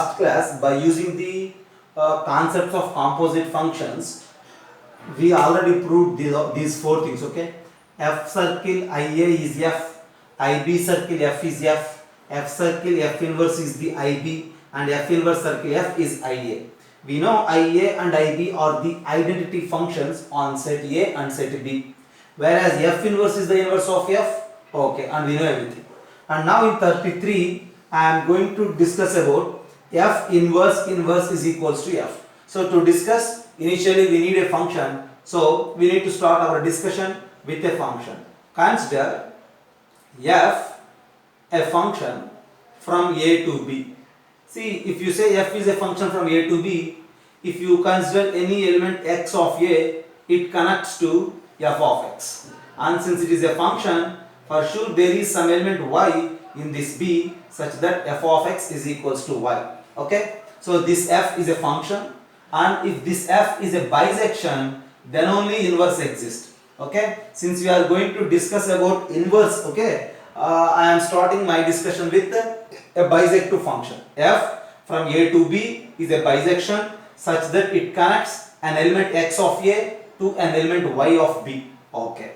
Last class, by using the concepts of composite functions, we already proved these four things. Okay, f circle ia is f, ib circle f is f circle f inverse is the ib, and f inverse circle f is ia. We know ia and ib are the identity functions on set a and set b, whereas f inverse is the inverse of f. Okay, and we know everything. And now in 33 I am going to discuss about f inverse is equals to f. So to discuss, initially we need a function. So we need to start our discussion with a function. Consider f a function from a to b. See, if you say f is a function from a to b, if you consider any element x of a, it connects to f of x. And since it is a function, for sure there is some element y in this b such that f of x is equals to y. Okay, so this f is a function, and if this f is a bisection, then only inverse exists. Okay, since we are going to discuss about inverse, okay, I am starting my discussion with a bisective function. F from a to b is a bisection such that it connects an element x of a to an element y of b. Okay,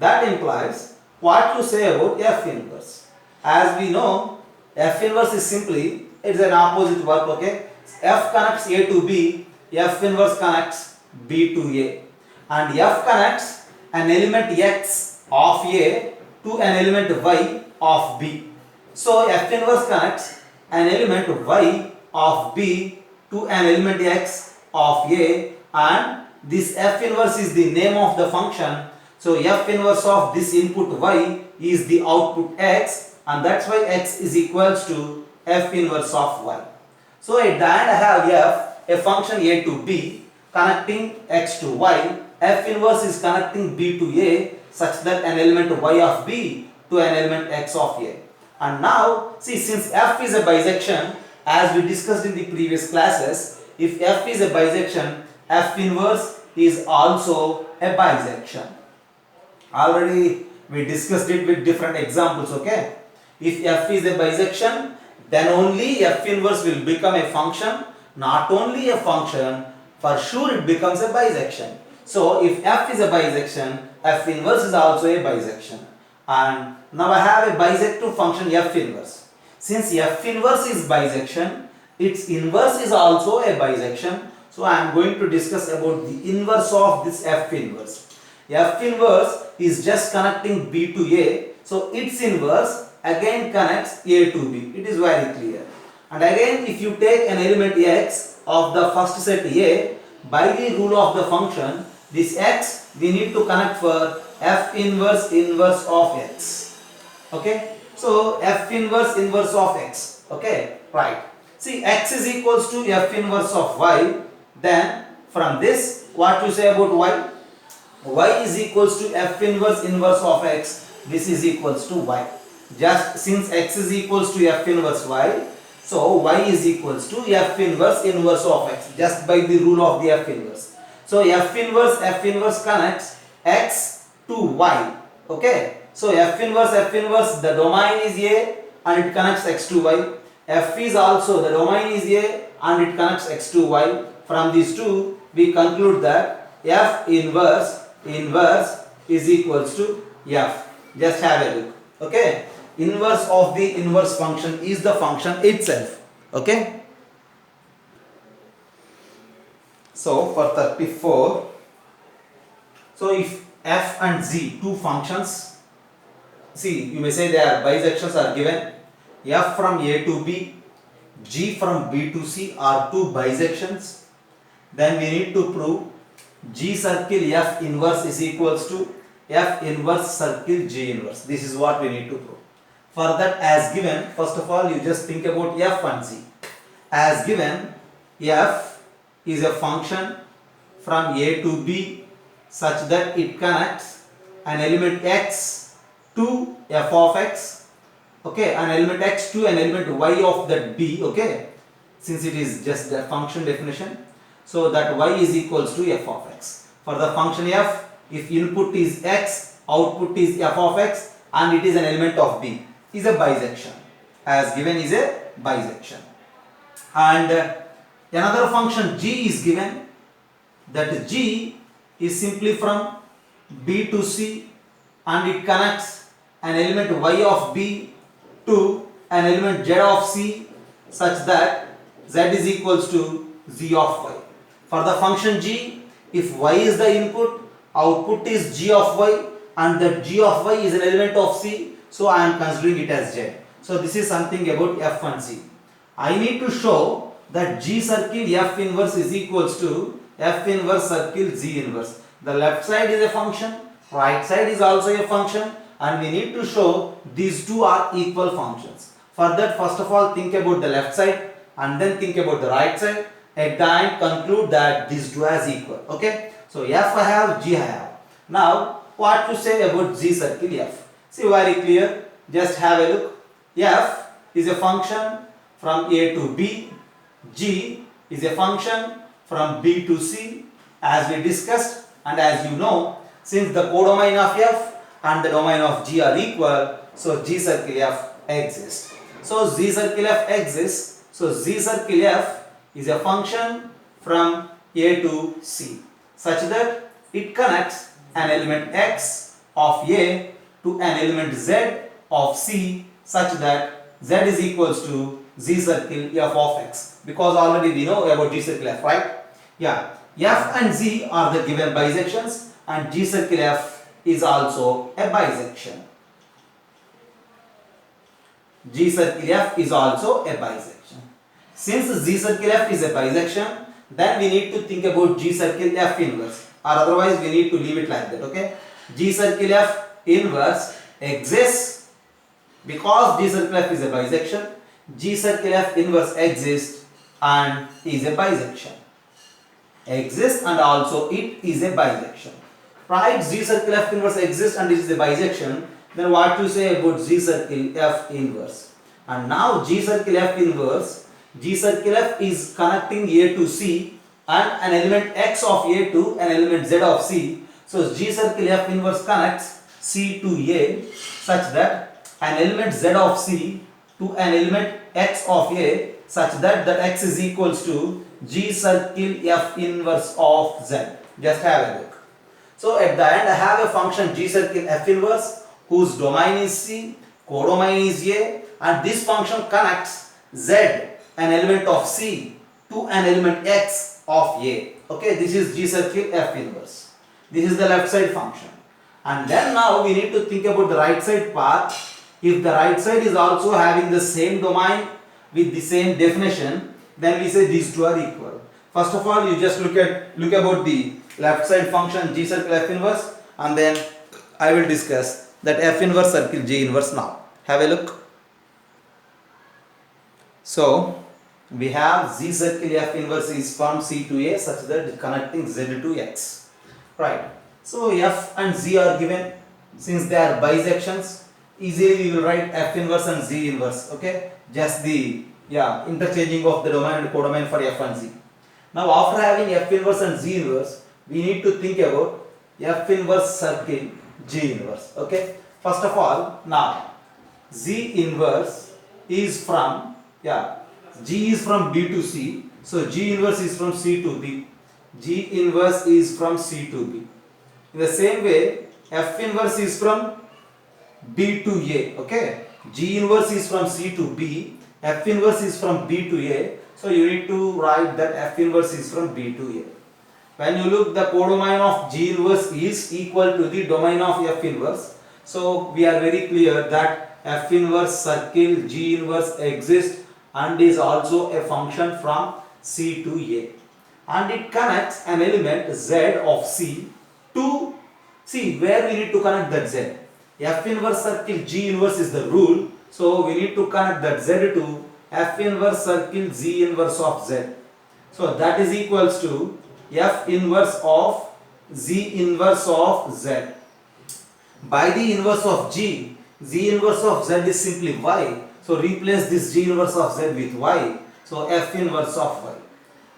that implies what you say about f inverse. As we know, f inverse is simply, it's an opposite work. Okay, f connects a to b, f inverse connects b to a, and f connects an element x of a to an element y of b. So f inverse connects an element y of b to an element x of a, and this f inverse is the name of the function. So f inverse of this input y is the output x, and that's why x is equals to f inverse of y. So at the end I have f, a function a to b connecting x to y. F inverse is connecting b to a such that an element y of b to an element x of a. And now see, since f is a bisection, as we discussed in the previous classes, if f is a bisection, f inverse is also a bisection. Already we discussed it with different examples. Okay, if f is a bisection, then only f inverse will become a function. Not only a function, for sure it becomes a bisection. So if f is a bisection, f inverse is also a bisection. And now I have a bisective function f inverse. Since f inverse is bisection, its inverse is also a bisection. So I am going to discuss about the inverse of this f inverse. F inverse is just connecting b to a, so its inverse again connects a to b. It is very clear. And again, if you take an element x of the first set a, by the rule of the function, this x we need to connect for f inverse of x. Okay, so f inverse of x. Okay, right. See, x is equals to f inverse of y. Then from this, what you say about y? Y is equals to f inverse of x. This is equals to y. Just since x is equals to f inverse y, so y is equals to f inverse of x, just by the rule of the f inverse. So f inverse connects x to y. Okay, so f inverse, the domain is a and it connects x to y. F is also, the domain is a and it connects x to y. From these two we conclude that f inverse is equals to f. Just have a look. Okay, inverse of the inverse function is the function itself. Okay, so for 34, so if f and z, two functions, see, you may say their bisections are given. F from a to b, g from b to c are two bisections. Then we need to prove g circle f inverse is equals to f inverse circle g inverse. This is what we need to prove. For that, as given, first of all you just think about f and z. As given, f is a function from a to b such that it connects an element x to f of x. Okay, an element x to an element y of that b. Okay, since it is just the function definition, so that y is equals to f of x. For the function f, if input is x, output is f of x, and it is an element of b, is a bisection. As given, is a bisection. and another function g is given, that g is simply from b to c, and it connects an element y of b to an element z of c such that z is equals to z of y. For the function g, if y is the input, output is g of y, and that g of y is an element of c, so I am considering it as z. So this is something about f and c. I need to show that g circle f inverse is equals to f inverse circle g inverse. The left side is a function, right side is also a function, and we need to show these two are equal functions. For that, first of all, think about the left side and then think about the right side. At the end, conclude that these two as equal. Okay, so f I have, g I have. Now what to say about g circle f? See, very clear, just have a look. F is a function from a to b, g is a function from b to c, as we discussed, and as you know, since the codomain of f and the domain of g are equal, so g circle f exists. So z circle f exists, so z circle f is a function from a to c such that it connects an element x of a to an element z of c such that z is equals to z circle f of x, because already we know about g circle f, right? Yeah, f and z are the given bisections, and g circle f is also a bisection. G circle f is also a bisection. Since z circle f is a bisection, then we need to think about g circle f inverse, or otherwise we need to leave it like that. Okay, g circle f inverse exists because g circle f is a bisection. G circle f inverse exists and is a bisection. Exists and also it is a bisection. Right? G circle f inverse exists and is a bisection. Then what to say about g circle f inverse? And now g circle f inverse, g circle f is connecting a to c and an element x of a to an element z of c. So g circle f inverse connects c to a such that an element z of c to an element x of a such that x is equals to g circle f inverse of z. Just have a look. So at the end I have a function g circle f inverse whose domain is c, codomain is a, and this function connects z, an element of c, to an element x of a. Okay, this is g circle f inverse. This is the left side function. And then now we need to think about the right side part. If the right side is also having the same domain with the same definition, then we say these two are equal. First of all, you just look about the left side function g circle f inverse, and then I will discuss that f inverse circle g inverse now. Have a look. So we have z circle f inverse is from c to a such that connecting z to x. Right. So f and z are given. Since they are bisections, easily we will write f inverse and z inverse. Okay, just the interchanging of the domain and codomain for f and z. Now after having f inverse and z inverse, we need to think about f inverse circle g inverse. Okay, first of all, now z inverse is from g is from b to c, so g inverse is from c to b. G inverse is from c to b. In the same way, f inverse is from b to a. Okay, g inverse is from c to b, f inverse is from b to a, so you need to write that f inverse is from b to a. When you look, the codomain of g inverse is equal to the domain of f inverse, so we are very clear that f inverse circle g inverse exists and is also a function from c to a, and it connects an element z of c to c. Where we need to connect that z? F inverse circle g inverse is the rule, so we need to connect that z to f inverse circle g inverse of z. So that is equals to f inverse of z inverse of z. By the inverse of g inverse of z is simply y, so replace this g inverse of z with y, so f inverse of y.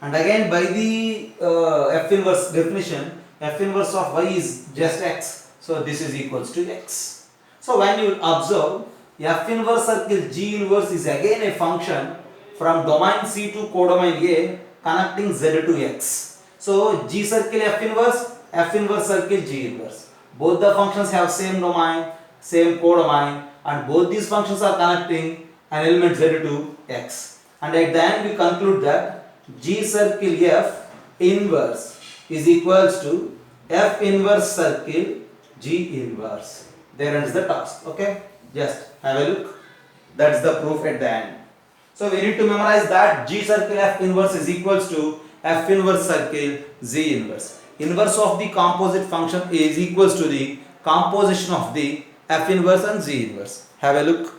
And again, by the f inverse definition, f inverse of y is just x, so this is equals to x. So when you observe, f inverse circle g inverse is again a function from domain C to codomain A connecting Z to X. So G circle F inverse circle G inverse. Both the functions have same domain, same codomain, and both these functions are connecting an element Z to X. And at the end we conclude that G circle F inverse is equals to F inverse circle G inverse. There ends the task. Okay, just have a look. That's the proof at the end. So we need to memorize that G circle F inverse is equals to F inverse circle Z inverse. Inverse of the composite function is equals to the composition of the F inverse and Z inverse. Have a look.